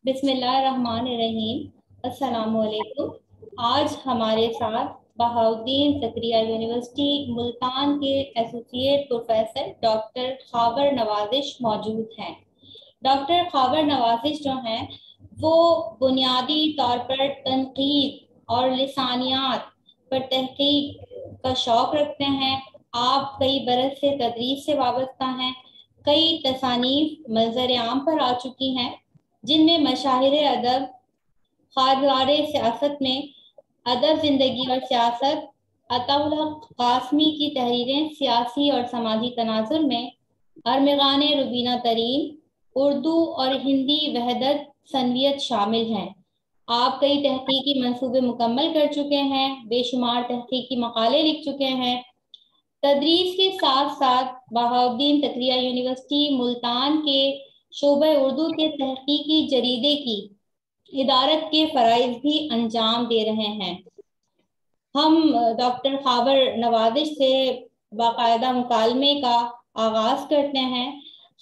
بسم اللہ الرحمن الرحیم۔ السلام علیکم۔ آج ہمارے ساتھ بہاؤالدین زکریا یونیورسٹی ملتان کے ایسوسیٹ پروفیسر ڈاکٹر خاور نوازش موجود ہیں۔ ڈاکٹر خاور نوازش جو ہیں وہ بنیادی طور پر تنقید اور لسانیات پر تحقیق کا شوق رکھتے ہیں۔ آپ کئی برس سے تدریس سے وابستہ ہیں۔ کئی تصانیف منظر عام پر آ چکی ہیں جن میں مشاہیر ادب، خاردار سیاست میں ادب، زندگی اور سیاست، عطا الحق قاسمی کی تحریریں سیاسی اور سماجی تناظر میں، ارمغان ربینہ ترین، اردو اور ہندی وحدت سنویت شامل ہیں۔ آپ کئی تحقیقی منصوبے مکمل کر چکے ہیں، بے شمار تحقیقی مقالے لکھ چکے ہیں۔ تدریس کے ساتھ ساتھ بہاؤالدین زکریا یونیورسٹی ملتان کے شعبہ اردو کے تحقیقی جریدے کی ادارت کے فرائض بھی انجام دے رہے ہیں۔ ہم ڈاکٹر خاور نوازش سے باقاعدہ مکالمے کا آغاز کرتے ہیں۔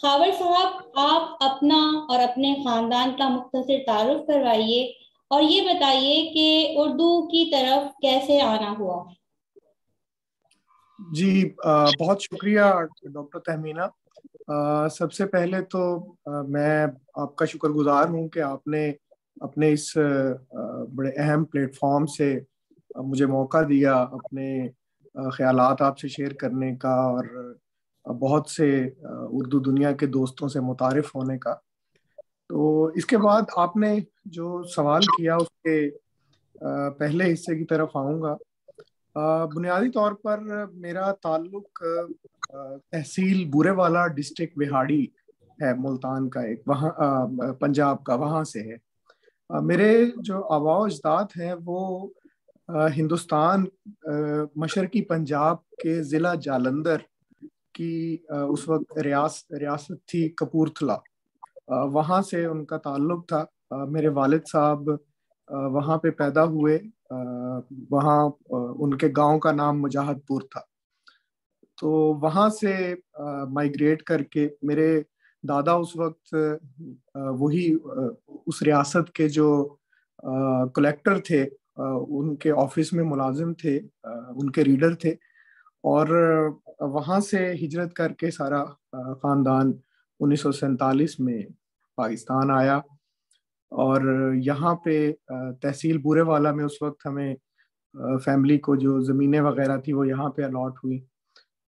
خاور صاحب، آپ اپنا اور اپنے خاندان کا مختصر تعارف کروائیے اور یہ بتائیے کہ اردو کی طرف کیسے آنا ہوا۔ جی بہت شکریہ ڈاکٹر تہمینہ۔ سب سے پہلے تو میں آپ کا شکر گزار ہوں کہ آپ نے اپنے اس بڑے اہم پلیٹ فارم سے مجھے موقع دیا اپنے خیالات آپ سے شیئر کرنے کا اور بہت سے اردو دنیا کے دوستوں سے متعارف ہونے کا۔ تو اس کے بعد آپ نے جو سوال کیا اس کے پہلے حصے کی طرف آؤں گا۔ بنیادی طور پر میرا تعلق تحصیل بورے والا ڈسٹرکٹ وہاڑی ہے، ملتان کا ایک، وہاں پنجاب کا، وہاں سے ہے۔ میرے جو آباء و اجداد ہیں وہ ہندوستان مشرقی پنجاب کے ضلع جالندھر کی اس وقت ریاست تھی کپورتھلا، وہاں سے ان کا تعلق تھا۔ میرے والد صاحب وہاں پہ پیدا ہوئے، وہاں ان کے گاؤں کا نام مجاہد پور تھا۔ تو وہاں سے مائیگریٹ کر کے میرے دادا اس وقت وہی اس ریاست کے جو کلیکٹر تھے، ان کے آفس میں ملازم تھے، ان کے ریڈر تھے، اور وہاں سے ہجرت کر کے سارا خاندان 1947 میں پاکستان آیا، اور یہاں پہ تحصیل بورے والا میں اس وقت ہمیں فیملی کو جو زمینیں وغیرہ تھی وہ یہاں پہ الاٹ ہوئی۔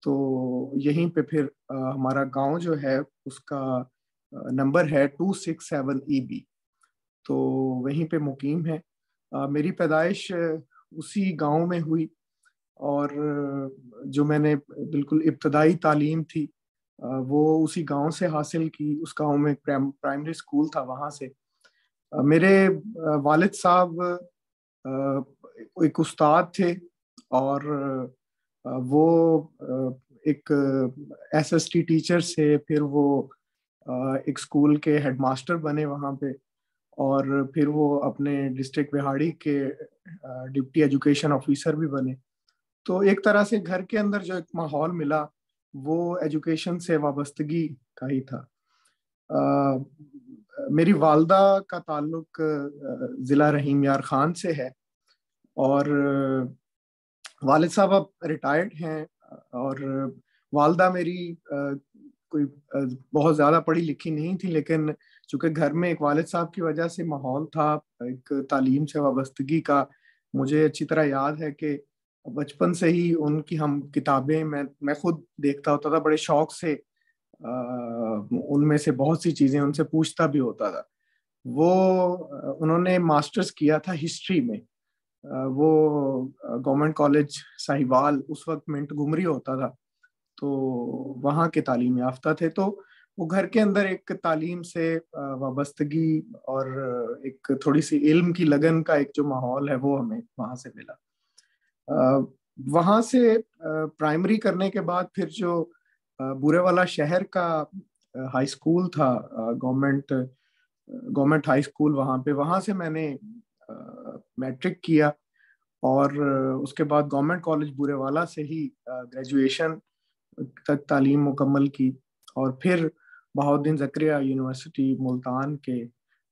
تو یہیں پہ پھر ہمارا گاؤں جو ہے اس کا نمبر ہے 267 EB، تو وہیں پہ مقیم ہے۔ میری پیدائش اسی گاؤں میں ہوئی، اور جو میں نے بالکل ابتدائی تعلیم تھی وہ اسی گاؤں سے حاصل کی۔ اس گاؤں میں پرائمری اسکول تھا، وہاں سے۔ میرے والد صاحب ایک استاد تھے، اور وہ ایک SST ٹیچر سے پھر وہ ایک اسکول کے ہیڈ ماسٹر بنے وہاں پہ، اور پھر وہ اپنے ڈسٹرکٹ وہاڑی کے ڈپٹی ایجوکیشن آفیسر بھی بنے۔ تو ایک طرح سے گھر کے اندر جو ایک ماحول ملا وہ ایجوکیشن سے وابستگی کا ہی تھا۔ میری والدہ کا تعلق ضلع رحیم یار خان سے ہے، اور والد صاحب اب ریٹائرڈ ہیں، اور والدہ میری کوئی بہت زیادہ پڑھی لکھی نہیں تھی، لیکن چونکہ گھر میں ایک والد صاحب کی وجہ سے ماحول تھا ایک تعلیم سے وابستگی کا، مجھے اچھی طرح یاد ہے کہ بچپن سے ہی ان کی ہم کتابیں میں خود دیکھتا ہوتا تھا بڑے شوق سے، ان میں سے بہت سی چیزیں ان سے پوچھتا بھی ہوتا تھا۔ وہ انہوں نے ماسٹرز کیا تھا ہسٹری میں، وہ گورنمنٹ کالج ساہیوال اس وقت منٹ گمری ہوتا تھا، تو وہاں کے تعلیم یافتہ تھے۔ تو وہ گھر کے اندر ایک تعلیم سے وابستگی اور ایک تھوڑی سی علم کی لگن کا ایک جو ماحول ہے وہ ہمیں وہاں سے ملا۔ وہاں سے پرائمری کرنے کے بعد پھر جو بورے والا شہر کا ہائی اسکول تھا، گورنمنٹ ہائی اسکول، وہاں سے میں نے میٹرک کیا، اور اس کے بعد گورنمنٹ کالج بورے والا سے ہی گریجویشن تک تعلیم مکمل کی، اور پھر بہاؤالدین زکریا یونیورسٹی ملتان کے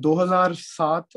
2007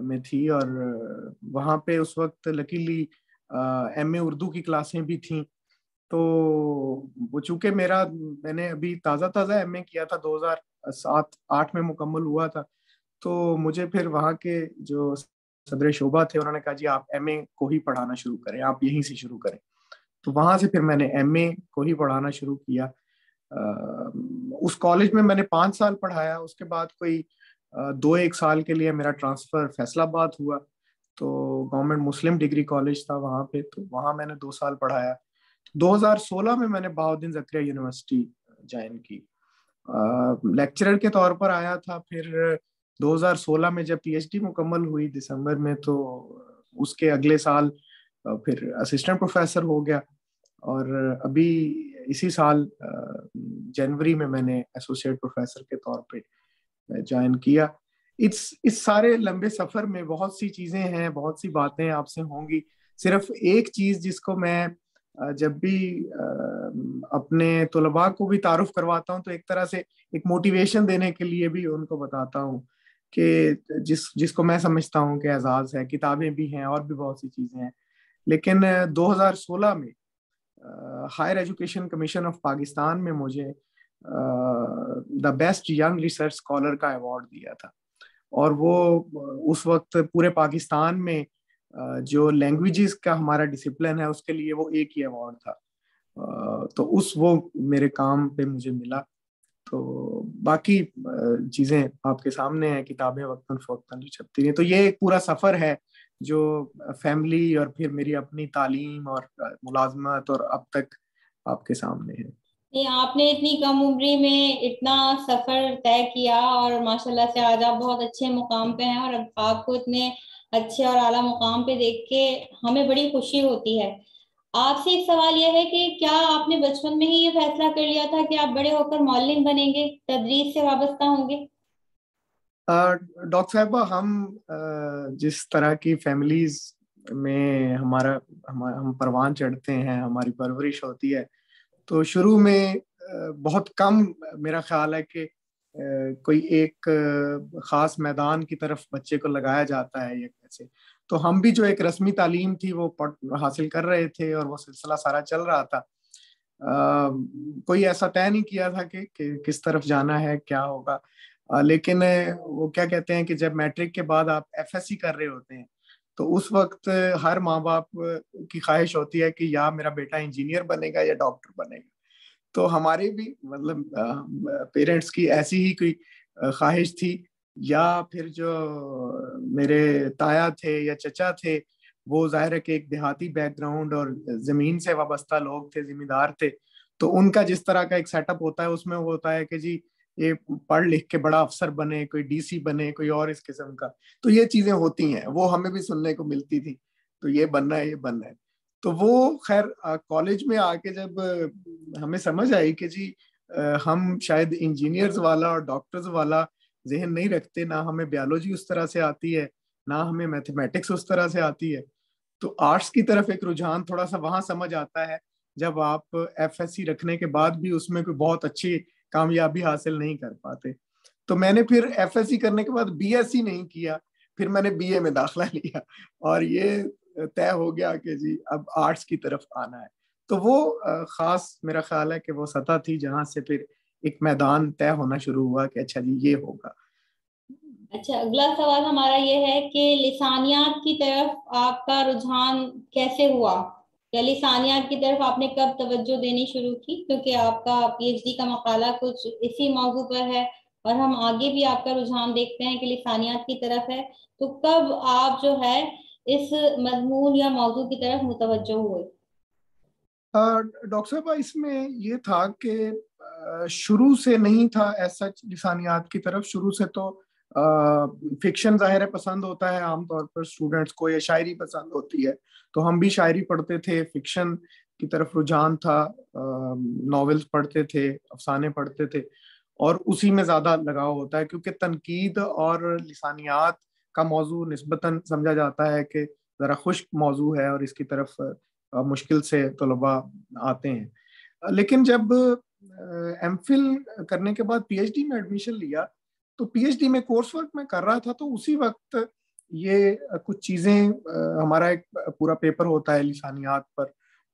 میں تھی، اور وہاں پہ اس وقت لکیلی ایم اے اردو کی کلاسیں بھی تھیں. تو وہ چونکہ میں نے ابھی تازہ ایم اے کیا تھا، 2007-8 میں مکمل ہوا تھا، تو مجھے پھر وہاں کے جو صدر شعبہ تھے انہوں نے کہا جی آپ ایم اے کو ہی پڑھانا شروع کریں، آپ یہیں سے شروع کریں. تو وہاں سے پھر میں نے ایم اے کو ہی پڑھانا شروع کیا. اس کالج میں نے 5 سال پڑھایا. اس کے بعد کوئی 2-1 سال کے لیے میرا ٹرانسفر فیصل آباد ہوا، تو گورنمنٹ مسلم ڈگری کالج تھا وہاں پہ، تو وہاں میں نے 2 سال پڑھایا. 2016 میں نے بہاؤالدین زکریا یونیورسٹی جوائن کی، لیکچرر کے طور پر آیا تھا. پھر 2016 میں جب پی ایچ ڈی مکمل ہوئی دسمبر میں، تو اس کے اگلے سال پھر اسسٹنٹ پروفیسر ہو گیا، اور ابھی اسی سال جنوری میں نے ایسوسیٹ پروفیسر کے طور پہ جوائن کیا. اس سارے لمبے سفر میں بہت سی چیزیں ہیں، بہت سی باتیں آپ سے ہوں گی. صرف ایک چیز جس کو میں جب بھی اپنے طلباء کو بھی تعارف کرواتا ہوں تو ایک طرح سے ایک موٹیویشن دینے کے لیے بھی ان کو بتاتا ہوں کہ جس کو میں سمجھتا ہوں کہ اعزاز ہے، کتابیں بھی ہیں اور بھی بہت سی چیزیں ہیں. لیکن 2016 میں Higher Education Commission of Pakistan میں مجھے the best young research scholar کا ایوارڈ دیا تھا، اور وہ اس وقت پورے پاکستان میں جو لینگویجز کا ہمارا ڈسپلن ہے اس کے لیے وہ ایک ہی ایوارڈ تھا. تو وہ میرے کام پہ مجھے ملا. تو باقی چیزیں آپ کے سامنے ہیں، کتابیں وقتاً فوقتاً جو چھپتی ہیں. تو یہ ایک پورا سفر ہے جو فیملی اور پھر میری اپنی تعلیم اور ملازمت اور اب تک آپ کے سامنے ہے. آپ نے اتنی کم عمری میں اتنا سفر طے کیا، اور ماشاءاللہ سے آج آپ بہت اچھے مقام پہ ہیں، اور آپ کو اتنے اچھے اور اعلیٰ مقام پہ دیکھ کے ہمیں بڑی خوشی ہوتی ہے. آپ سے ایک سوال یہ ہے کہ کیا آپ نے بچپن میں ہی یہ فیصلہ کر لیا تھا کہ آپ بڑے ہو کر معلم بنیں گے، تدریس سے وابستہ ہوں گے؟ ڈاکٹر صاحبہ، ہم جس طرح کی فیملیز میں ہم پروان چڑھتے ہیں، ہماری پرورش ہوتی ہے، تو شروع میں بہت کم میرا خیال ہے کہ کوئی ایک خاص میدان کی طرف بچے کو لگایا جاتا ہے یا کیسے. تو ہم بھی جو ایک رسمی تعلیم تھی وہ حاصل کر رہے تھے، اور وہ سلسلہ سارا چل رہا تھا. کوئی ایسا طے نہیں کیا تھا کہ کس طرف جانا ہے، کیا ہوگا. لیکن وہ کیا کہتے ہیں کہ جب میٹرک کے بعد آپ ایف ایس سی کر رہے ہوتے ہیں تو اس وقت ہر ماں باپ کی خواہش ہوتی ہے کہ یا میرا بیٹا انجینئر بنے گا یا ڈاکٹر بنے گا. تو ہمارے بھی مطلب پیرنٹس کی ایسی ہی کوئی خواہش تھی. یا پھر جو میرے تایا تھے یا چچا تھے، وہ ظاہر ہے کہ ایک دیہاتی بیک گراؤنڈ اور زمین سے وابستہ لوگ تھے، ذمہ دار تھے. تو ان کا جس طرح کا ایک سیٹ اپ ہوتا ہے اس میں وہ ہوتا ہے کہ جی یہ پڑھ لکھ کے بڑا افسر بنے، کوئی ڈی سی بنے، کوئی اور اس قسم کا. تو یہ چیزیں ہوتی ہیں، وہ ہمیں بھی سننے کو ملتی تھی، تو یہ بننا ہے، یہ بننا ہے. تو وہ خیر کالج میں آ کے جب ہمیں سمجھ آئی کہ جی ہم شاید انجینئرز والا اور ڈاکٹرز والا ذہن نہیں رکھتے، نہ ہمیں بیالوجی اس طرح سے آتی ہے، نہ ہمیں میتھمیٹکس اس طرح سے آتی ہے. تو آرٹس کی طرف ایک رجحان تھوڑا سا وہاں سمجھ آتا ہے جب آپ ایف ایس سی رکھنے کے بعد بھی اس میں کوئی بہت اچھی کامیابی حاصل نہیں کر پاتے. تو میں نے پھر ایف ایس سی کرنے کے بعد بی ایس سی نہیں کیا، پھر میں نے بی اے میں داخلہ لیا، اور یہ طے ہو گیا کہ جی اب آرٹس کی طرف آنا ہے. تو وہ خاص میرا خیال ہے کہ وہ سطح تھی جہاں سے پھر ایک میدان طے ہونا شروع ہوا کہ اچھا جی یہ ہوگا. اچھا، اگلا سوال ہمارا یہ ہے کہ لسانیات کی طرف آپ کا رجحان کیسے ہوا، یا لسانیات کی طرف آپ نے کب توجہ دینی شروع کی؟ کیونکہ آپ کا پی ایچ ڈی کا مقالہ کچھ اسی موضوع پر ہے، اور ہم آگے بھی آپ کا رجحان دیکھتے ہیں کہ لسانیات کی طرف ہے. تو کب آپ جو ہے اس مضمون یا موضوع کی طرف متوجہ ہوئے؟ ڈاکٹر صاحبہ، اس میں یہ تھا کہ شروع سے نہیں تھا ایسا لسانیات کی طرف. شروع سے تو فکشن ظاہر ہے پسند ہوتا ہے عام طور پر اسٹوڈنٹس کو، یا شاعری پسند ہوتی ہے، تو ہم بھی شاعری پڑھتے تھے. فکشن کی طرف رجحان تھا، ناولز پڑھتے تھے، افسانے پڑھتے تھے، اور اسی میں زیادہ لگاؤ ہوتا ہے کیونکہ تنقید اور لسانیات کا موضوع نسبتاً سمجھا جاتا ہے کہ ذرا خشک موضوع ہے اور اس کی طرف مشکل سے طلباء آتے ہیں. لیکن جب ایم فل کرنے کے بعد پی ایچ ڈی میں ایڈمیشن لیا، تو پی ایچ ڈی میں کورس ورک میں کر رہا تھا، تو اسی وقت یہ کچھ چیزیں ہمارا ایک پورا پیپر ہوتا ہے لسانیات پر،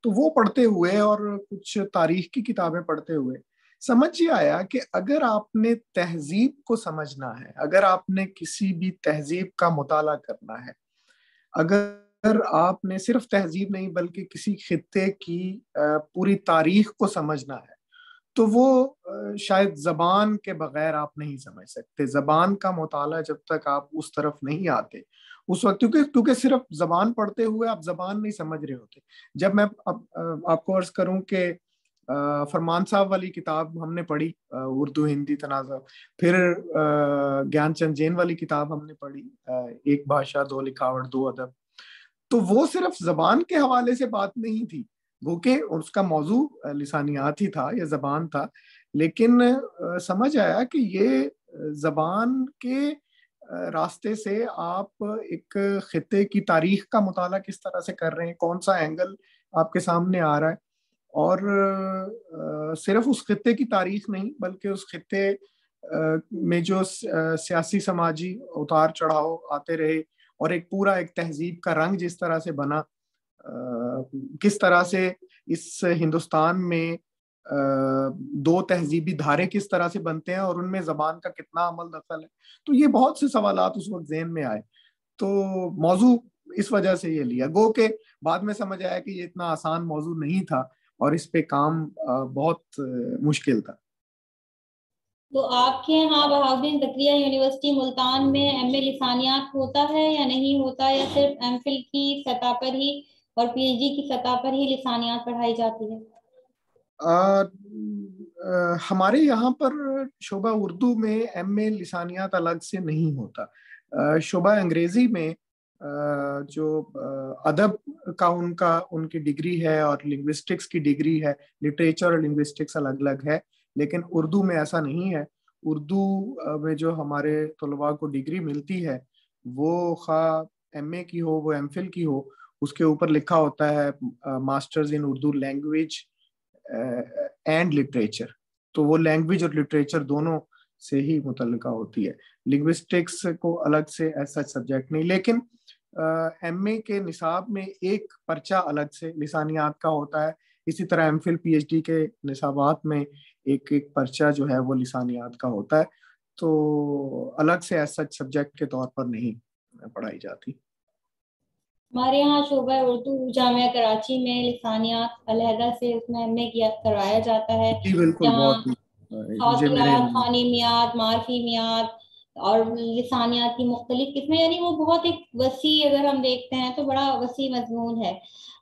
تو وہ پڑھتے ہوئے اور کچھ تاریخ کی کتابیں پڑھتے ہوئے سمجھ یہ آیا کہ اگر آپ نے تہذیب کو سمجھنا ہے، اگر آپ نے کسی بھی تہذیب کا مطالعہ کرنا ہے، اگر آپ نے صرف تہذیب نہیں بلکہ کسی خطے کی پوری تاریخ کو سمجھنا ہے، تو وہ شاید زبان کے بغیر آپ نہیں سمجھ سکتے. زبان کا مطالعہ جب تک آپ اس طرف نہیں آتے اس وقت، کیونکہ صرف زبان پڑھتے ہوئے آپ زبان نہیں سمجھ رہے ہوتے. جب میں آپ کو عرض کروں کہ فرمان صاحب والی کتاب ہم نے پڑھی، اردو ہندی تنازع، پھر گیان چند جین والی کتاب ہم نے پڑھی، ایک بھاشا دو لکھاوٹ دو ادب، تو وہ صرف زبان کے حوالے سے بات نہیں تھی، وہ کہ اس کا موضوع لسانیات ہی تھا یا زبان تھا، لیکن سمجھ آیا کہ یہ زبان کے راستے سے آپ ایک خطے کی تاریخ کا مطالعہ کس طرح سے کر رہے ہیں، کون سا اینگل آپ کے سامنے آ رہا ہے، اور صرف اس خطے کی تاریخ نہیں بلکہ اس خطے میں جو سیاسی سماجی اتار چڑھاؤ آتے رہے، اور ایک پورا ایک تہذیب کا رنگ جس طرح سے بنا، کس طرح سے اس ہندوستان میں دو تہذیبی دھارے کس طرح سے بنتے ہیں اور ان میں زبان کا کتنا عمل دخل ہے. تو یہ بہت سے سوالات اس وقت ذہن میں آئے، تو موضوع اس وجہ سے یہ لیا. گو کہ بعد میں سمجھ آیا کہ یہ اتنا آسان موضوع نہیں تھا اور اس پہ کام بہت مشکل تھا. تو آپ کے یہاں بہاؤدین زکریا یونیورسٹی ملتان میں ایم اے لسانیات ہوتا ہے یا نہیں ہوتا، یا صرف ایم فل کی سطح پر ہی اور پی ایچ ڈی کی سطح پر ہی لسانیات پڑھائی جاتی ہے؟ ہمارے یہاں پر شعبہ اردو میں ایم اے لسانیات الگ سے نہیں ہوتا. شعبہ انگریزی میں جو ادب کا ان کی ڈگری ہے اور لنگوسٹکس کی ڈگری ہے، لٹریچر اور لنگوسٹکس الگ الگ ہے، لیکن اردو میں ایسا نہیں ہے. اردو میں جو ہمارے طلباء کو ڈگری ملتی ہے وہ خواہ ایم اے کی ہو وہ ایم فل کی ہو، اس کے اوپر لکھا ہوتا ہے masters in Urdu language and literature. تو وہ لینگویج اور لٹریچر دونوں سے ہی متعلقہ ہوتی ہے، لنگوسٹکس کو الگ سے ایسا سبجیکٹ نہیں. لیکن ایم اے کے نصاب میں ایک پرچہ الگ سے لسانیات کا ہوتا ہے، اسی طرح M Phil P H D کے نصابات میں ایک پرچہ جو ہے وہ لسانیات کا ہوتا ہے. تو الگ سے ایسا سبجیکٹ کے طور پر نہیں پڑھائی جاتی. ہمارے یہاں شعبہ اردو جامعہ کراچی میں لسانیات علیحدہ سے اس میں ایم اے کروایا جاتا ہے، جی بالکل، جہاں بہت مجھے میرے خاطرات، خوانیمیات، معرفیمیات اور لسانیات کی مختلف قسمیں، یعنی وہ بہت ایک وسیع، اگر ہم دیکھتے ہیں تو بڑا وسیع مضمون ہے.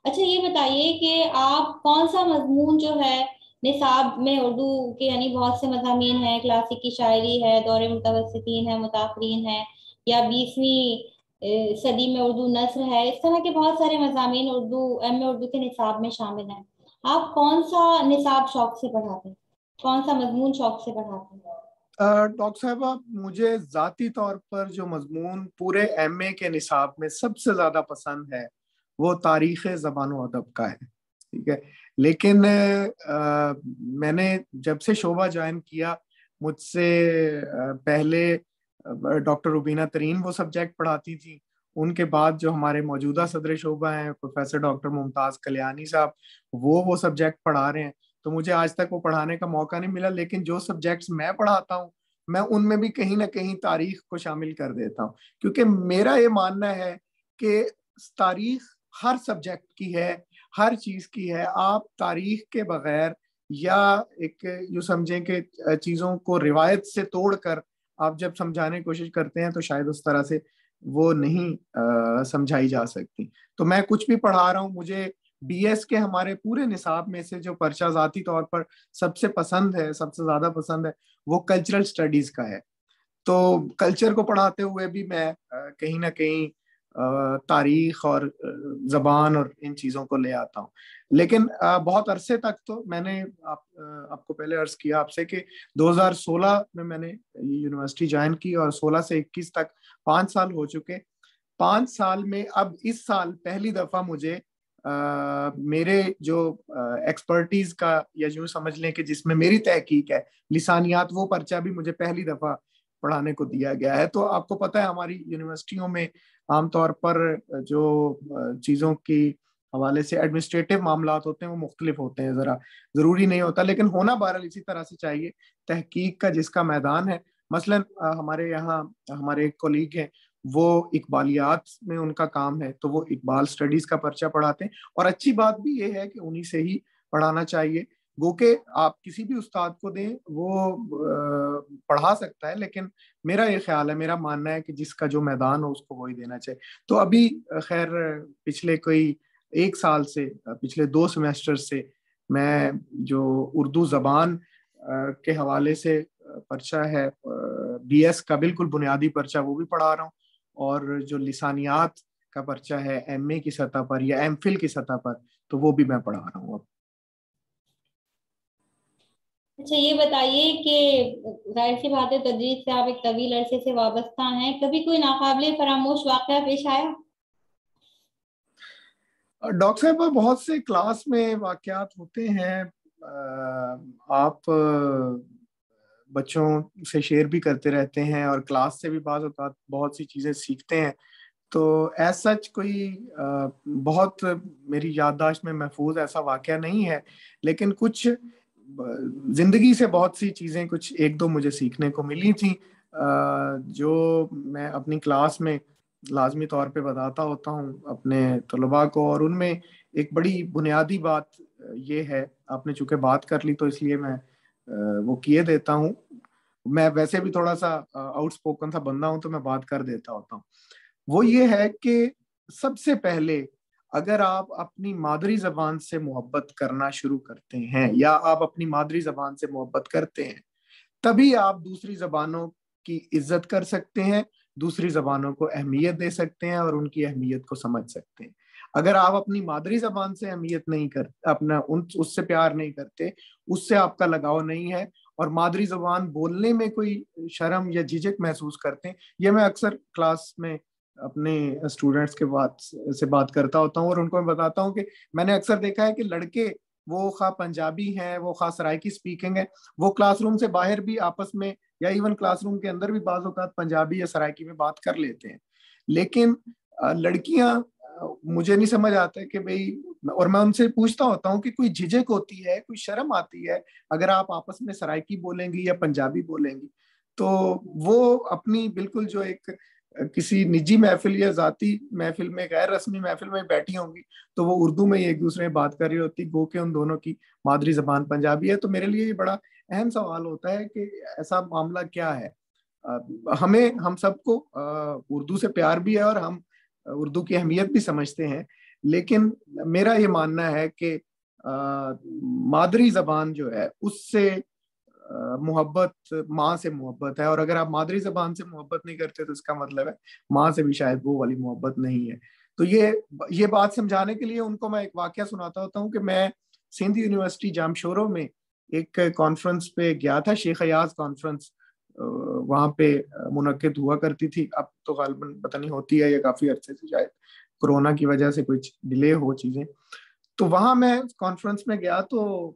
اچھا یہ بتائیے کہ آپ کون سا مضمون جو ہے نصاب میں اردو کے، یعنی بہت سے مضامین ہیں، کلاسیکی شاعری ہے، دور متوسطین ہے، متاخرین ہے، یا 20ویں صدی میں اردو نثر ہے، اس طرح کے بہت سارے مضامین اردو ایم اے اردو کے نصاب میں شامل ہیں. آپ کون سا نصاب شوق سے پڑھاتے ہیں، کون سا مضمون شوق سے پڑھاتے ہیں؟ ڈاکٹر صاحبہ، مجھے ذاتی طور پر جو مضمون پورے ایم اے کے نصاب میں سب سے زیادہ پسند ہے وہ تاریخ زبان و ادب کا ہے، ٹھیک ہے. لیکن میں نے جب سے شعبہ جوائن کیا، مجھ سے پہلے ڈاکٹر روبینہ ترین وہ سبجیکٹ پڑھاتی تھی، ان کے بعد جو ہمارے موجودہ صدر شعبہ ہیں پروفیسر ڈاکٹر ممتاز کلیانی صاحب، وہ سبجیکٹ پڑھا رہے ہیں. تو مجھے آج تک وہ پڑھانے کا موقع نہیں ملا، لیکن جو سبجیکٹس میں پڑھاتا ہوں میں ان میں بھی کہیں نہ کہیں تاریخ کو شامل کر دیتا ہوں، کیونکہ میرا یہ ماننا ہے کہ تاریخ ہر سبجیکٹ کی ہے، ہر چیز کی ہے. آپ تاریخ کے بغیر، یا ایک یوں سمجھیں کہ چیزوں کو روایت سے توڑ کر آپ جب سمجھانے کی کوشش کرتے ہیں تو شاید اس طرح سے وہ نہیں سمجھائی جا سکتی. تو میں کچھ بھی پڑھا رہا ہوں، مجھے بی ایس کے ہمارے پورے نصاب میں سے جو پرچہ ذاتی طور پر سب سے پسند ہے، سب سے زیادہ پسند ہے، وہ کلچرل سٹڈیز کا ہے. تو کلچر کو پڑھاتے ہوئے بھی میں کہیں نہ کہیں تاریخ اور زبان اور ان چیزوں کو لے آتا ہوں. لیکن بہت عرصے تک تو میں نے آپ کو پہلے عرض کیا آپ سے کہ 2016 میں نے یونیورسٹی جوائن کی، اور 16 سے 21 تک 5 سال ہو چکے. 5 سال میں اب اس سال پہلی دفعہ مجھے میرے جو ایکسپرٹیز کا، یا یوں سمجھ لیں کہ جس میں میری تحقیق ہے، لسانیات، وہ پرچہ بھی مجھے پہلی دفعہ پڑھانے کو دیا گیا ہے. تو آپ کو پتہ ہے ہماری یونیورسٹیوں میں عام طور پر جو چیزوں کی حوالے سے ایڈمنسٹریٹو معاملات ہوتے ہیں وہ مختلف ہوتے ہیں, ذرا ضروری نہیں ہوتا, لیکن ہونا بہرحال اسی طرح سے چاہیے. تحقیق کا جس کا میدان ہے, مثلا ہمارے یہاں ہمارے ایک کولیگ ہیں, وہ اقبالیات میں ان کا کام ہے, تو وہ اقبال اسٹڈیز کا پرچہ پڑھاتے ہیں, اور اچھی بات بھی یہ ہے کہ انہی سے ہی پڑھانا چاہیے. گو کہ آپ کسی بھی استاد کو دیں وہ پڑھا سکتا ہے, لیکن میرا یہ خیال ہے, میرا ماننا ہے کہ جس کا جو میدان ہو اس کو وہی دینا چاہیے. تو ابھی خیر پچھلے کوئی 1 سال سے, پچھلے 2 سیمیسٹر سے میں جو اردو زبان کے حوالے سے پرچہ ہے BS کا بالکل بنیادی پرچہ وہ بھی پڑھا رہا ہوں, اور جو لسانیات کا پرچہ ہے MA کی سطح پر یا MPhil کی سطح پر, تو وہ بھی میں پڑھا رہا ہوں اب. اچھا یہ بتائیے کہ ظاہر سی بات ہے تدریس سے آپ ایک طویل عرصے سے وابستہ ہیں, کبھی کوئی ناقابل فراموش واقعہ پیش آیا؟ ڈاکٹر صاحب بہت سے کلاس میں واقعات ہوتے ہیں, آپ بچوں سے شیئر بھی کرتے رہتے ہیں اور کلاس سے بھی بعض اوقات بہت سی چیزیں سیکھتے ہیں. تو ایز سچ کوئی بہت میری یادداشت میں محفوظ ایسا واقعہ نہیں ہے, لیکن کچھ زندگی سے بہت سی چیزیں کچھ 1-2 مجھے سیکھنے کو ملی تھیں, جو میں اپنی کلاس میں لازمی طور پہ بتاتا ہوتا ہوں اپنے طلباء کو. اور ان میں ایک بڑی بنیادی بات یہ ہے, آپ نے چونکہ بات کر لی تو اس لیے میں وہ کیے دیتا ہوں. میں ویسے بھی تھوڑا سا آؤٹ اسپوکن سا بندہ ہوں, تو میں بات کر دیتا ہوتا ہوں. وہ یہ ہے کہ سب سے پہلے اگر آپ اپنی مادری زبان سے محبت کرنا شروع کرتے ہیں, یا آپ اپنی مادری زبان سے محبت کرتے ہیں, تبھی آپ دوسری زبانوں کی عزت کر سکتے ہیں, دوسری زبانوں کو اہمیت دے سکتے ہیں اور ان کی اہمیت کو سمجھ سکتے ہیں. اگر آپ اپنی مادری زبان سے اہمیت نہیں کرتے, اس سے پیار نہیں کرتے, اس سے آپ کا لگاؤ نہیں ہے, اور مادری زبان بولنے میں کوئی شرم یا جھجک محسوس کرتے ہیں, یہ میں اکثر کلاس میں اپنے اسٹوڈنٹس کے بات کرتا ہوتا ہوں, اور ان کو میں بتاتا ہوں کہ میں نے اکثر دیکھا ہے کہ لڑکے وہ خواہ پنجابی ہیں, وہ خواہ سرائکی اسپیکنگ ہے, وہ کلاس روم سے باہر بھی آپس میں یا ایون کلاس روم کے اندر بھی بعض اوقات پنجابی یا سرائکی میں بات کر لیتے ہیں. لیکن لڑکیاں مجھے نہیں سمجھ آتا کہ بھئی, اور میں ان سے پوچھتا ہوتا ہوں کہ کوئی جھجک ہوتی ہے, کوئی شرم آتی ہے اگر آپ آپس میں سرائکی بولیں گی یا پنجابی بولیں گی؟ تو وہ اپنی بالکل جو ایک کسی نجی محفل یا ذاتی محفل میں, غیر رسمی محفل میں بیٹھی ہوں گی, تو وہ اردو میں ایک دوسرے میں بات کر رہی ہوتی, گو کہ ان دونوں کی مادری زبان پنجابی ہے. تو میرے لیے یہ بڑا اہم سوال ہوتا ہے کہ ایسا معاملہ کیا ہے. ہم سب کو اردو سے پیار بھی ہے اور ہم اردو کی اہمیت بھی سمجھتے ہیں, لیکن میرا یہ ماننا ہے کہ مادری زبان جو ہے اس سے محبت ماں سے محبت ہے, اور اگر آپ مادری زبان سے محبت نہیں کرتے تو اس کا مطلب ہے ماں سے بھی شاید وہ والی محبت نہیں ہے. تو یہ بات سمجھانے کے لیے ان کو میں ایک واقعہ سناتا ہوتا ہوں کہ میں سندھ یونیورسٹی جامشورو میں ایک کانفرنس پہ گیا تھا, شیخ ایاز کانفرنس وہاں پہ منعقد ہوا کرتی تھی, اب تو غالباً پتہ نہیں ہوتی ہے یا کافی عرصے سے شاید کورونا کی وجہ سے کچھ ڈیلے ہو چیزیں. تو وہاں میں کانفرنس میں گیا, تو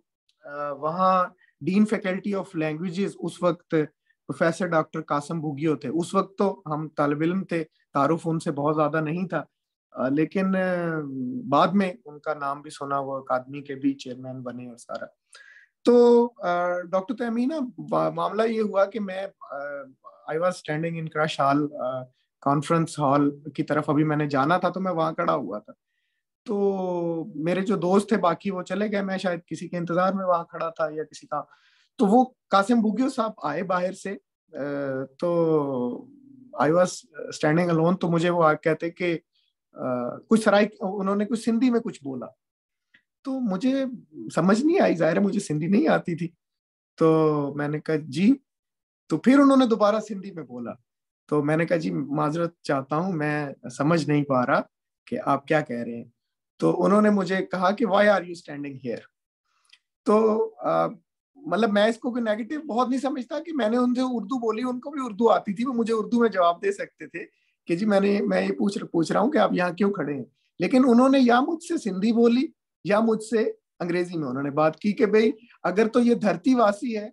وہاں ڈین فیکلٹی آف لینگویجز اس وقت پروفیسر ڈاکٹر قاسم بھوگیو تھے. اس وقت تو ہم طالب علم تھے, تعارف ان سے بہت زیادہ نہیں تھا, لیکن بعد میں ان کا نام بھی سنا, وہ اکادمی کے بھی چیئرمین بنے اور سارا. تو ڈاکٹر تہمینہ معاملہ یہ ہوا کہ میں I was standing in crush hall, conference hall کی طرف ابھی میں نے جانا تھا, تو میں وہاں کھڑا ہوا تھا. تو میرے جو دوست تھے باقی وہ چلے گئے, میں شاید کسی کے انتظار میں وہاں کھڑا تھا یا کسی کا. تو وہ قاسم بھوگیو صاحب آئے باہر سے, تو آئی واز اسٹینڈنگ الون, تو مجھے وہ کہتے کہ کچھ انہوں نے کچھ سندھی میں کچھ بولا, تو مجھے سمجھ نہیں آئی, ظاہر ہے مجھے سندھی نہیں آتی تھی. تو میں نے کہا جی, تو پھر انہوں نے دوبارہ سندھی میں بولا, تو میں نے کہا جی معذرت چاہتا ہوں, میں سمجھ نہیں پا رہا کہ آپ کیا کہہ رہے ہیں. تو انہوں نے مجھے کہا کہ why are you standing here. تو مطلب میں اس کو کوئی نیگیٹو بہت نہیں سمجھتا کہ میں نے ان سے اردو بولی, ان کو بھی اردو آتی تھی, وہ مجھے اردو میں جواب دے سکتے تھے کہ جی میں یہ پوچھ رہا ہوں کہ آپ یہاں کیوں کھڑے ہیں. لیکن انہوں نے یا مجھ سے سندھی بولی یا مجھ سے انگریزی میں انہوں نے بات کی کہ بھئی اگر تو یہ دھرتی واسی ہے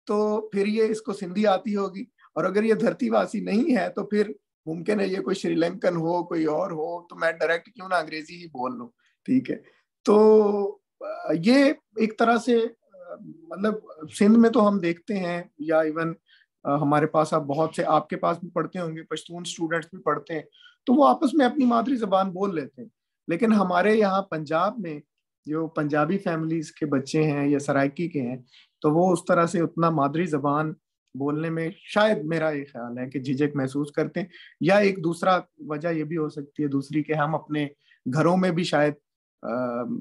تو پھر یہ اس کو سندھی آتی ہوگی, اور اگر یہ دھرتی واسی نہیں ہے تو پھر ممکن ہے یہ کوئی شری لنکن ہو, کوئی اور ہو, تو میں ڈائریکٹ کیوں نہ انگریزی ہی بول لوں. ٹھیک ہے, تو یہ ایک طرح سے مطلب سندھ میں تو ہم دیکھتے ہیں, یا ایون ہمارے پاس اب بہت سے, آپ کے پاس بھی پڑھتے ہوں گے, پشتون اسٹوڈنٹس بھی پڑھتے ہیں, تو وہ آپس میں اپنی مادری زبان بول لیتے ہیں. لیکن ہمارے یہاں پنجاب میں جو پنجابی فیملیز کے بچے ہیں یا سرائکی کے ہیں, تو وہ اس طرح سے اتنا مادری زبان بولنے میں شاید میرا یہ خیال ہے کہ جھجک محسوس کرتے ہیں. یا ایک دوسرا وجہ یہ بھی ہو سکتی ہے دوسری, کہ ہم اپنے گھروں میں بھی شاید,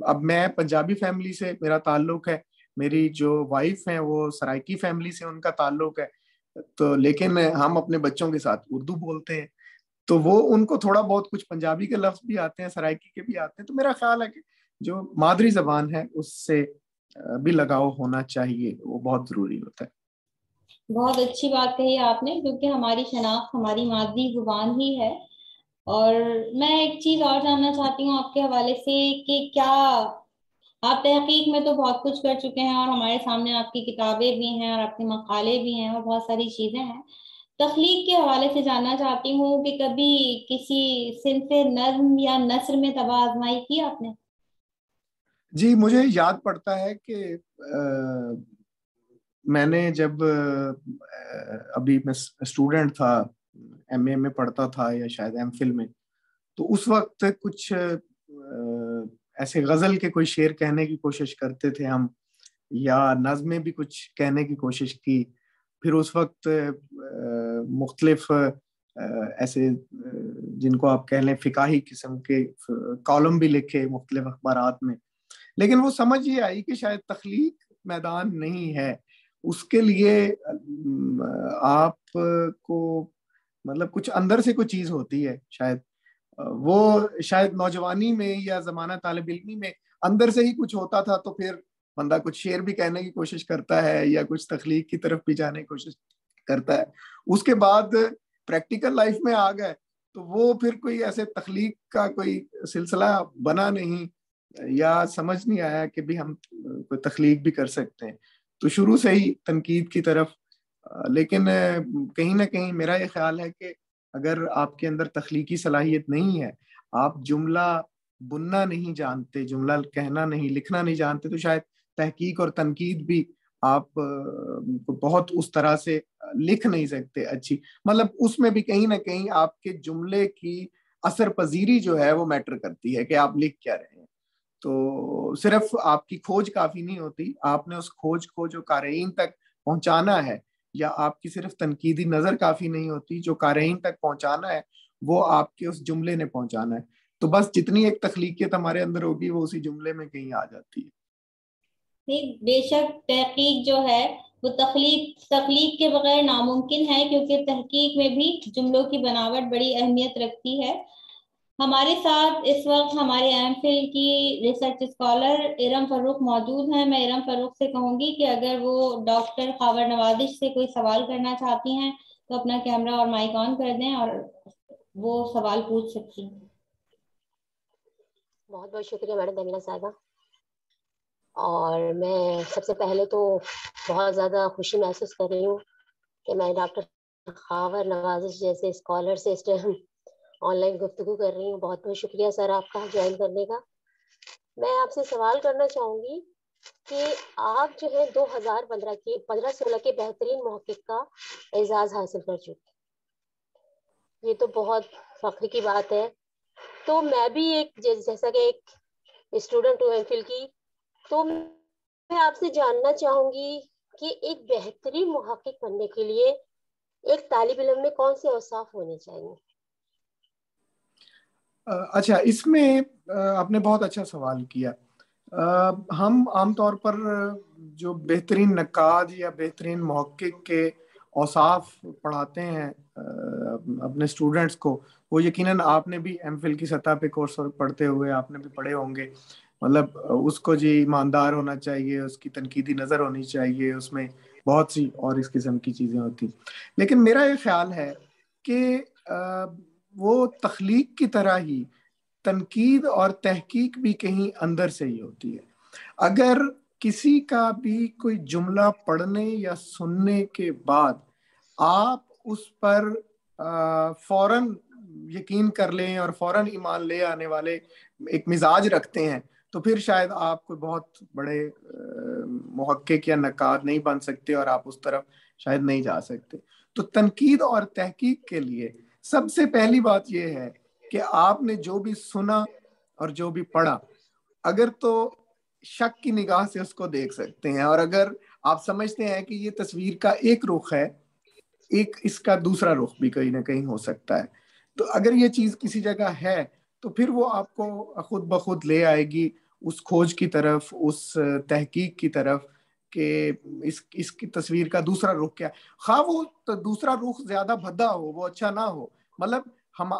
اب میں پنجابی فیملی سے میرا تعلق ہے, میری جو وائف ہیں وہ سرائکی فیملی سے ان کا تعلق ہے, تو لیکن ہم اپنے بچوں کے ساتھ اردو بولتے ہیں, تو وہ ان کو تھوڑا بہت کچھ پنجابی کے لفظ بھی آتے ہیں, سرائکی کے بھی آتے ہیں. تو میرا خیال ہے کہ جو مادری زبان ہے اس سے بھی لگاؤ ہونا چاہیے, وہ بہت ضروری ہوتا ہے. بہت اچھی بات کہی آپ نے, کیونکہ ہماری شناخت ہماری مادری زبان ہی ہے. اور میں ایک چیز اور جاننا چاہتی ہوں آپ کے حوالے سے کہ کیا آپ تحقیق میں تو بہت کچھ کر چکے ہیں, اور ہمارے سامنے آپ کی کتابیں بھی ہیں اور آپ کے مقالے بھی ہیں اور بہت ساری چیزیں ہیں. تخلیق کے حوالے سے جاننا چاہتی ہوں کہ کبھی کسی صنف نظم یا نثر میں طبع آزمائی کی آپ نے؟ جی, مجھے یاد پڑتا ہے کہ میں نے جب ابھی میں اسٹوڈنٹ تھا, ایم اے میں پڑھتا تھا یا شاید ایم فل میں, تو اس وقت کچھ ایسے غزل کے کوئی شعر کہنے کی کوشش کرتے تھے ہم, یا نظمیں بھی کچھ کہنے کی کوشش کی. پھر اس وقت مختلف ایسے جن کو آپ کہہ لیں فقاہی قسم کے کالم بھی لکھے مختلف اخبارات میں. لیکن وہ سمجھ یہ آئی کہ شاید تخلیق میدان نہیں ہے, اس کے لیے آپ کو مطلب کچھ اندر سے کوئی چیز ہوتی ہے شاید, وہ شاید نوجوانی میں یا زمانہ طالب علمی میں اندر سے ہی کچھ ہوتا تھا, تو پھر بندہ کچھ شعر بھی کہنے کی کوشش کرتا ہے یا کچھ تخلیق کی طرف بھی جانے کی کوشش کرتا ہے. اس کے بعد پریکٹیکل لائف میں آ گئے تو وہ پھر کوئی ایسے تخلیق کا کوئی سلسلہ بنا نہیں, یا سمجھ نہیں آیا کہ بھی ہم کوئی تخلیق بھی کر سکتے ہیں, تو شروع سے ہی تنقید کی طرف. لیکن کہیں نہ کہیں میرا یہ خیال ہے کہ اگر آپ کے اندر تخلیقی صلاحیت نہیں ہے, آپ جملہ بننا نہیں جانتے, جملہ کہنا نہیں, لکھنا نہیں جانتے, تو شاید تحقیق اور تنقید بھی آپ بہت اس طرح سے لکھ نہیں سکتے اچھی. مطلب اس میں بھی کہیں نہ کہیں آپ کے جملے کی اثر پذیری جو ہے وہ میٹر کرتی ہے کہ آپ لکھ کیا رہے ہیں. تو صرف آپ کی کھوج کافی نہیں ہوتی, آپ نے اس کھوج کو جو قارئین تک پہنچانا ہے, یا آپ کی صرف تنقیدی نظر کافی نہیں ہوتی, جو قارئین تک پہنچانا ہے وہ آپ کے اس جملے نے پہنچانا ہے. تو بس جتنی ایک تخلیقیت ہمارے اندر ہوگی وہ اسی جملے میں کہیں آ جاتی ہے. بے شک تحقیق جو ہے وہ تخلیق کے بغیر ناممکن ہے, کیونکہ تحقیق میں بھی جملوں کی بناوٹ بڑی اہمیت رکھتی ہے. ہمارے ساتھ اس وقت ہمارے ایم فل کی ریسرچ اسکالر ارم فروخ موجود ہیں. میں ارم فروخ سے کہوں گی کہ اگر وہ ڈاکٹر خاور نوازش سے کوئی سوال کرنا چاہتی ہیں تو اپنا کیمرہ اور مائک آن کر دیں اور وہ سوال پوچھ سکتی ہیں. بہت بہت شکریہ میڈم تہمینہ صاحبہ. اور میں سب سے پہلے تو بہت زیادہ خوشی محسوس کر رہی ہوں کہ میں ڈاکٹر خاور نوازش جیسے اسکالر سے اس ٹائم آن لائن گفتگو کر رہی ہوں. بہت بہت شکریہ سر آپ کا جوائن کرنے کا. میں آپ سے سوال کرنا چاہوں گی کہ آپ جو ہے 2015-16 کے بہترین محقق کا اعزاز حاصل کر چکے. یہ تو بہت فخر کی بات ہے. تو میں بھی ایک جیسا کہ ایک اسٹوڈنٹ ہوں ایم فل کی, تو میں آپ سے جاننا چاہوں گی کہ ایک بہترین محقق بننے کے لیے ایک طالب علم میں کون سے اوصاف ہونے چاہیے؟ اچھا, اس میں آپ نے بہت اچھا سوال کیا. ہم عام طور پر جو بہترین نقاد یا بہترین محقق کے اوصاف پڑھاتے ہیں اپنے اسٹوڈنٹس کو, وہ یقیناً آپ نے بھی ایم فل کی سطح پہ کورس پڑھتے ہوئے آپ نے بھی پڑھے ہوں گے. مطلب اس کو جی ایماندار ہونا چاہیے, اس کی تنقیدی نظر ہونی چاہیے, اس میں بہت سی اور اس قسم کی چیزیں ہوتی. لیکن میرا یہ خیال ہے کہ وہ تخلیق کی طرح ہی تنقید اور تحقیق بھی کہیں اندر سے ہی ہوتی ہے. اگر کسی کا بھی کوئی جملہ پڑھنے یا سننے کے بعد آپ اس پر فوراً یقین کر لیں اور فوراً ایمان لے آنے والے ایک مزاج رکھتے ہیں تو پھر شاید آپ کوئی بہت بڑے محقق یا نقاد نہیں بن سکتے اور آپ اس طرف شاید نہیں جا سکتے. تو تنقید اور تحقیق کے لیے سب سے پہلی بات یہ ہے کہ آپ نے جو بھی سنا اور جو بھی پڑھا اگر تو شک کی نگاہ سے اس کو دیکھ سکتے ہیں، اور اگر آپ سمجھتے ہیں کہ یہ تصویر کا ایک رخ ہے، ایک اس کا دوسرا رخ بھی کہیں نہ کہیں ہو سکتا ہے، تو اگر یہ چیز کسی جگہ ہے تو پھر وہ آپ کو خود بخود لے آئے گی اس کھوج کی طرف، اس تحقیق کی طرف کہ اس کی تصویر کا دوسرا رخ کیا ہے. خواہ وہ دوسرا رخ زیادہ بھدا ہو، وہ اچھا نہ ہو، مطلب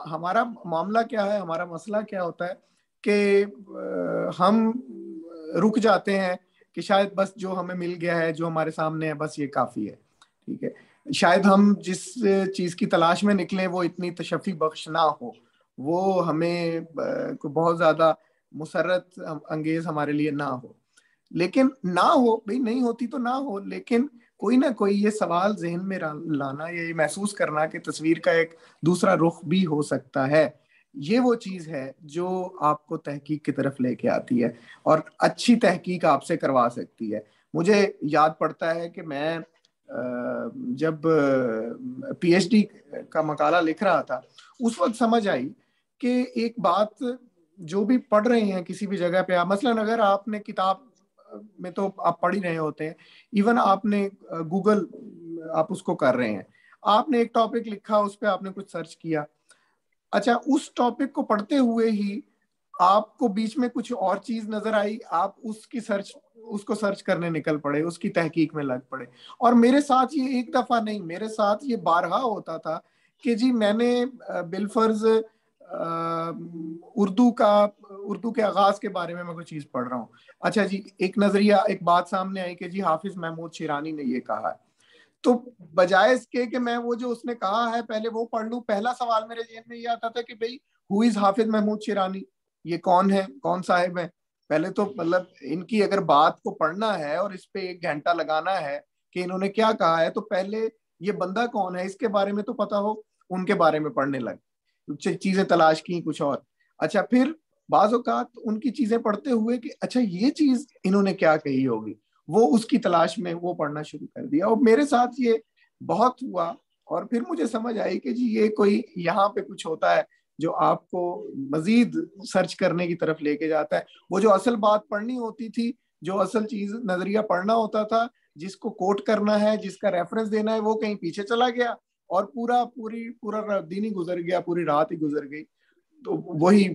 ہمارا معاملہ کیا ہے، ہمارا مسئلہ کیا ہوتا ہے کہ ہم رک جاتے ہیں کہ شاید بس جو ہمیں مل گیا ہے، جو ہمارے سامنے ہے، بس یہ کافی ہے. ٹھیک ہے، شاید ہم جس چیز کی تلاش میں نکلیں وہ اتنی تشفی بخش نہ ہو، وہ ہمیں بہت زیادہ مسرت انگیز ہمارے لیے نہ ہو. لیکن نہ ہو بھئی، نہیں ہوتی تو نہ ہو، لیکن کوئی نہ کوئی یہ سوال ذہن میں لانا، یہ محسوس کرنا کہ تصویر کا ایک دوسرا رخ بھی ہو سکتا ہے، یہ وہ چیز ہے جو آپ کو تحقیق کی طرف لے کے آتی ہے اور اچھی تحقیق آپ سے کروا سکتی ہے. مجھے یاد پڑتا ہے کہ میں جب پی ایچ ڈی کا مقالہ لکھ رہا تھا اس وقت سمجھ آئی کہ ایک بات جو بھی پڑھ رہے ہیں کسی بھی جگہ پہ، مثلاً اگر آپ نے کتاب میں تو آپ پڑھ ہی رہے ہوتے ہیں، ایون آپ نے گوگل آپ اس کو کر رہے ہیں، آپ نے ایک ٹاپک لکھا، اس پہ آپ نے کچھ سرچ کیا، اچھا اس ٹاپک کو پڑھتے ہوئے ہی آپ کو بیچ میں کچھ اور چیز نظر آئی، آپ اس کو سرچ کرنے نکل پڑے، اس کی تحقیق میں لگ پڑے. اور میرے ساتھ یہ ایک دفعہ نہیں، میرے ساتھ یہ بارہا ہوتا تھا کہ جی میں نے بالفرض اردو کے آغاز کے بارے میں کوئی چیز پڑھ رہا ہوں، اچھا جی ایک نظریہ، ایک بات سامنے آئی کہ جی حافظ محمود شیرانی نے یہ کہا ہے، تو بجائے اس کے کہ میں وہ جو اس نے کہا ہے پہلے وہ پڑھ لوں، پہلا سوال میرے ذہن میں یہ آتا تھا کہ بھئی ہو از حافظ محمود شیرانی، یہ کون ہے، کون صاحب ہے. پہلے تو مطلب ان کی اگر بات کو پڑھنا ہے اور اس پہ 1 گھنٹہ لگانا ہے کہ انہوں نے کیا کہا ہے، تو پہلے یہ بندہ کون ہے اس کے بارے میں تو پتا ہو، ان کے بارے میں پڑھنے لگ، چیزیں تلاش کی کچھ اور. اچھا پھر بعض اوقات ان کی چیزیں پڑھتے ہوئے کہ اچھا یہ چیز انہوں نے کیا کہی ہوگی، وہ اس کی تلاش میں وہ پڑھنا شروع کر دیا. اور میرے ساتھ یہ بہت ہوا، اور پھر مجھے سمجھ آئی کہ جی یہ کوئی یہاں پہ کچھ ہوتا ہے جو آپ کو مزید سرچ کرنے کی طرف لے کے جاتا ہے. وہ جو اصل بات پڑھنی ہوتی تھی، جو اصل چیز نظریہ پڑھنا ہوتا تھا، جس کو کوٹ کرنا ہے، جس کا ریفرنس دینا ہے، وہ کہیں پیچھے چلا گیا اور پورا دن ہی گزر گیا، پوری رات ہی گزر گئی، تو وہی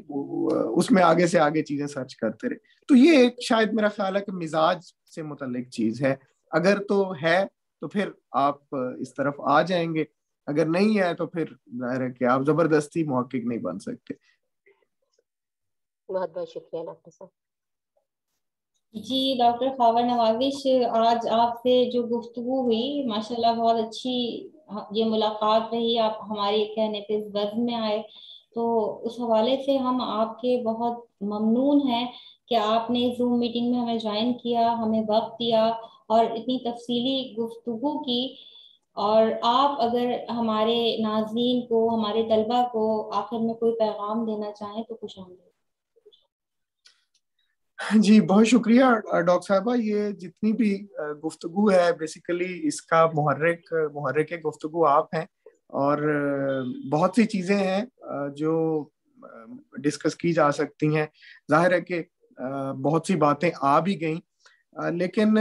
اس میں آگے سے آگے چیزیں سرچ کرتے رہے. تو یہ ایک شاید میرا خیال ہے کہ مزاج سے متعلق چیز ہے، اگر تو ہے تو پھر آپ اس طرف آ جائیں گے، اگر نہیں ہے تو پھر ظاہر ہے کہ آپ زبردستی محقق نہیں بن سکتے. بہت بہت شکریہ ڈاکٹر صاحب. جی ڈاکٹر خاور نوازش، آج آپ سے جو گفتگو ہوئی ماشاءاللہ بہت اچھی یہ ملاقات رہی، آپ ہمارے کہنے پہ اس وزن میں آئے، تو اس حوالے سے ہم آپ کے بہت ممنون ہیں کہ آپ نے زوم میٹنگ میں ہمیں جوائن کیا، ہمیں وقت دیا اور اتنی تفصیلی گفتگو کی. اور آپ اگر ہمارے ناظرین کو، ہمارے طلبہ کو آخر میں کوئی پیغام دینا چاہیں تو خوش آمدید. جی بہت شکریہ ڈاکٹر صاحبہ. یہ جتنی بھی گفتگو ہے بیسیکلی اس کا محرک گفتگو آپ ہیں، اور بہت سی چیزیں ہیں جو ڈسکس کی جا سکتی ہیں. ظاہر ہے کہ بہت سی باتیں آ بھی گئیں، لیکن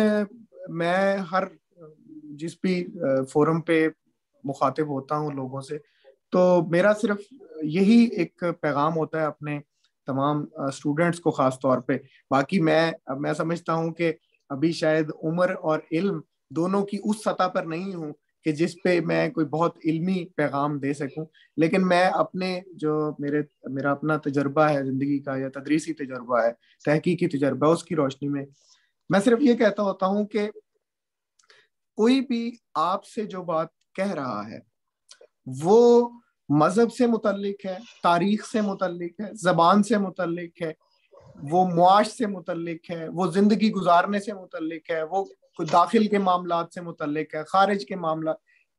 میں جس بھی فورم پہ مخاطب ہوتا ہوں لوگوں سے، تو میرا صرف یہی ایک پیغام ہوتا ہے اپنے تمام اسٹوڈنٹس کو خاص طور پہ. باقی میں سمجھتا ہوں کہ ابھی شاید عمر اور علم دونوں کی اس سطح پر نہیں ہوں کہ جس پہ میں کوئی بہت علمی پیغام دے سکوں، لیکن میں اپنے جو میرا اپنا تجربہ ہے زندگی کا، یا تدریسی تجربہ ہے، تحقیقی تجربہ، اس کی روشنی میں صرف یہ کہتا ہوتا ہوں کہ کوئی بھی آپ سے جو بات کہہ رہا ہے وہ مذہب سے متعلق ہے، تاریخ سے متعلق ہے، زبان سے متعلق ہے، وہ معاش سے متعلق ہے، وہ زندگی گزارنے سے متعلق ہے، وہ داخل کے معاملات سے متعلق ہے، خارج کے معاملات،